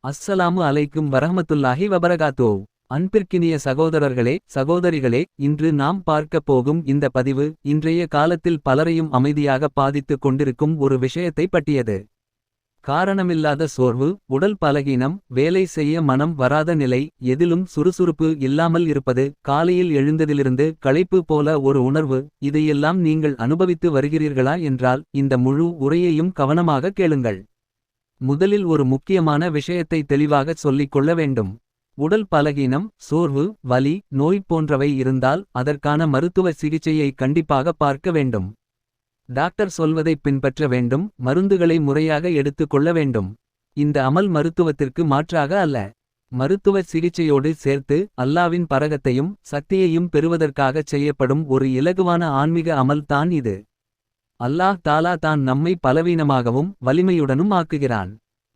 அஸ்ஸலாமு அலைக்கும் வரஹ்மத்துல்லாஹி வபரகாத்தூ. அன்பிற்கினிய சகோதரர்களே சகோதரிகளே, இன்று நாம் பார்க்கப் போகும் இந்த பதிவு இன்றைய காலத்தில் பலரையும் அமைதியாக பாதித்துக் கொண்டிருக்கும் ஒரு விஷயத்தை பற்றியது. காரணமில்லாத சோர்வு, உடல் பலகீனம், வேலை செய்ய மனம் வராத நிலை, எதிலும் சுறுசுறுப்பு இல்லாமல் இருப்பது, காலையில் எழுந்ததிலிருந்து களைப்பு போல ஒரு உணர்வு. இதையெல்லாம் நீங்கள் அனுபவித்து வருகிறீர்களா என்றால் இந்த முழு உரையையும் கவனமாக கேளுங்கள். முதலில் ஒரு முக்கியமான விஷயத்தை தெளிவாக சொல்லிக் கொள்ள வேண்டும். உடல் பலகீனம், சோர்வு, வலி, நோய் போன்றவை இருந்தால் அதற்கான மருத்துவ சிகிச்சையை கண்டிப்பாக பார்க்க வேண்டும். டாக்டர் சொல்வதை பின்பற்ற வேண்டும், மருந்துகளை முறையாக எடுத்துக் கொள்ள வேண்டும். இந்த அமல் மருத்துவத்திற்கு மாற்றாக அல்ல. மருத்துவ சிகிச்சையோடு சேர்த்து அல்லாவின் பரகத்தையும் சக்தியையும் பெறுவதற்காகச் செய்யப்படும் ஒரு இலகுவான ஆன்மீக அமல் தான் இது. அல்லாஹ் தாலா தான் நம்மை பலவீனமாகவும் வலிமையுடனும் ஆக்குகிறான்.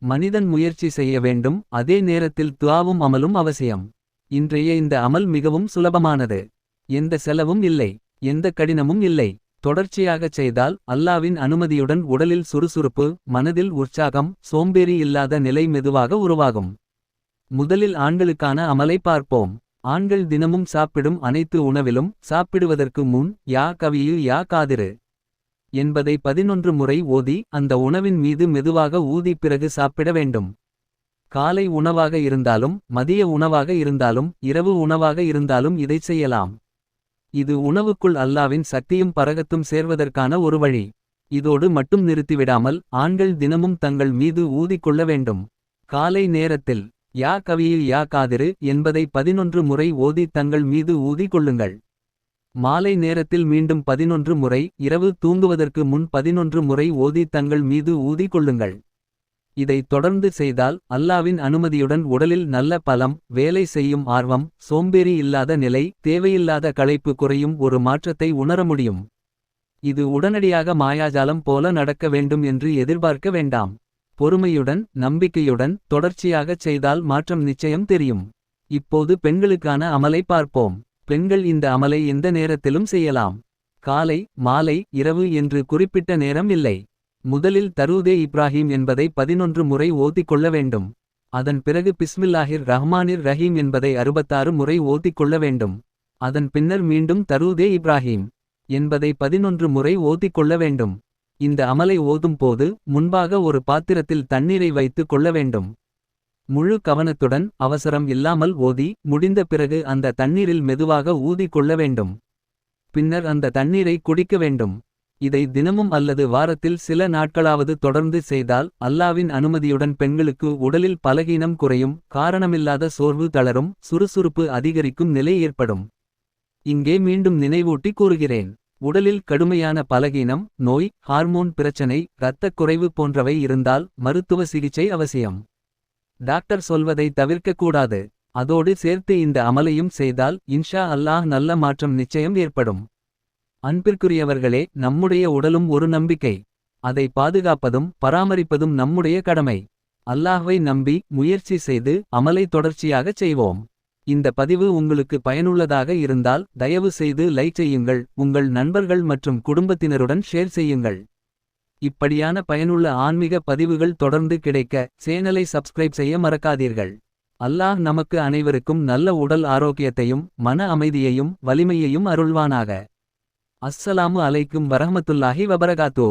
மனிதன் முயற்சி செய்ய வேண்டும், அதே நேரத்தில் துஆவும் அமலும் அவசியம். இன்றைய இந்த அமல் மிகவும் சுலபமானது. எந்த செலவும் இல்லை, எந்த கடினமும் இல்லை. தொடர்ச்சியாகச் செய்தால் அல்லாவின் அனுமதியுடன் உடலில் சுறுசுறுப்பு, மனதில் உற்சாகம், சோம்பேறி இல்லாத நிலை மெதுவாக உருவாகும். முதலில் ஆண்களுக்கான அமலை பார்ப்போம். ஆண்கள் தினமும் சாப்பிடும் அனைத்து உணவிலும் சாப்பிடுவதற்கு முன் யா கவியு யா காதிரு என்பதை 11 முறை ஓதி அந்த உணவின் மீது மெதுவாக ஊதி பிறகு சாப்பிட வேண்டும். காலை உணவாக இருந்தாலும், மதிய உணவாக இருந்தாலும், இரவு உணவாக இருந்தாலும் இதைச் செய்யலாம். இது உணவுக்குள் அல்லாவின் சக்தியும் பரகத்தும் சேர்வதற்கான ஒரு வழி. இதோடு மட்டும் நிறுத்திவிடாமல் ஆண்கள் தினமும் தங்கள் மீது ஊதிக்கொள்ள வேண்டும். காலை நேரத்தில் யா கவியில் யா காதிரு என்பதை 11 முறை ஓதி தங்கள் மீது ஊதி கொள்ளுங்கள். மாலை நேரத்தில் மீண்டும் 11 முறை, இரவு தூங்குவதற்கு முன் 11 முறை ஓதி தங்கள் மீது ஊதி கொள்ளுங்கள். இதை தொடர்ந்து செய்தால் அல்லாவின் அனுமதியுடன் உடலில் நல்ல பலம், வேலை செய்யும் ஆர்வம், சோம்பேறி இல்லாத நிலை, தேவையில்லாத களைப்பு குறையும் ஒரு மாற்றத்தை உணர முடியும். இது உடனடியாக மாயாஜாலம் போல நடக்க வேண்டும் என்று எதிர்பார்க்க வேண்டாம். பொறுமையுடன், நம்பிக்கையுடன் தொடர்ச்சியாகச் செய்தால் மாற்றம் நிச்சயம் தெரியும். இப்போது பெண்களுக்கான அமலை பார்ப்போம். பெண்கள் இந்த அமலை எந்த நேரத்திலும் செய்யலாம். காலை, மாலை, இரவு என்று குறிப்பிட்ட நேரம் இல்லை. முதலில் தரூதே இப்ராஹிம் என்பதை 11 முறை ஓதிக் கொள்ள வேண்டும். அதன் பிறகு பிஸ்மில்லாஹிர் ரஹ்மானிர் ரஹீம் என்பதை 66 முறை ஓதிக் கொள்ள வேண்டும். அதன் பின்னர் மீண்டும் தரூதே இப்ராஹிம் என்பதை 11 முறை ஓதிக் கொள்ள வேண்டும். இந்த அமலை ஓதும் போது முன்பாக ஒரு பாத்திரத்தில் தண்ணீரை வைத்துக் கொள்ள வேண்டும். முழு கவனத்துடன், அவசரம் இல்லாமல் ஓதி முடிந்த பிறகு அந்த தண்ணீரில் மெதுவாக ஊதிக் கொள்ள வேண்டும். பின்னர் அந்த தண்ணீரை குடிக்க வேண்டும். இதை தினமும் அல்லது வாரத்தில் சில நாட்களாவது தொடர்ந்து செய்தால் அல்லாவின் அனுமதியுடன் பெண்களுக்கு உடலில் பலகீனம் குறையும், காரணமில்லாத சோர்வு தளரும், சுறுசுறுப்பு அதிகரிக்கும் நிலை ஏற்படும். இங்கே மீண்டும் நினைவூட்டி கூறுகிறேன். உடலில் கடுமையான பலகீனம், நோய், ஹார்மோன் பிரச்சனை, இரத்தக் குறைவு போன்றவை இருந்தால் மருத்துவ சிகிச்சை அவசியம். டாக்டர் சொல்வதை தவிர்க்கக்கூடாது. அதோடு சேர்த்து இந்த அமலையும் செய்தால் இன்ஷா அல்லாஹ் நல்ல மாற்றம் நிச்சயம் ஏற்படும். அன்பிற்குரியவர்களே, நம்முடைய உடலும் ஒரு நம்பிக்கை. அதை பாதுகாப்பதும் பராமரிப்பதும் நம்முடைய கடமை. அல்லாஹ்வை நம்பி முயற்சி செய்து அமலை தொடர்ச்சியாகச் செய்வோம். இந்த பதிவு உங்களுக்கு பயனுள்ளதாக இருந்தால் தயவு செய்து லைக் செய்யுங்கள், உங்கள் நண்பர்கள் மற்றும் குடும்பத்தினருடன் ஷேர் செய்யுங்கள். இப்படியான பயனுள்ள ஆன்மீக பதிவுகள் தொடர்ந்து கிடைக்க சேனலை சப்ஸ்கிரைப் செய்ய மறக்காதீர்கள். அல்லாஹ் நமக்கு அனைவருக்கும் நல்ல உடல் ஆரோக்கியத்தையும் மன அமைதியையும் வலிமையையும் அருள்வானாக. அஸ்ஸலாமு அலைக்கும் வரஹ்மத்துல்லாஹி வபரகாத்தூ.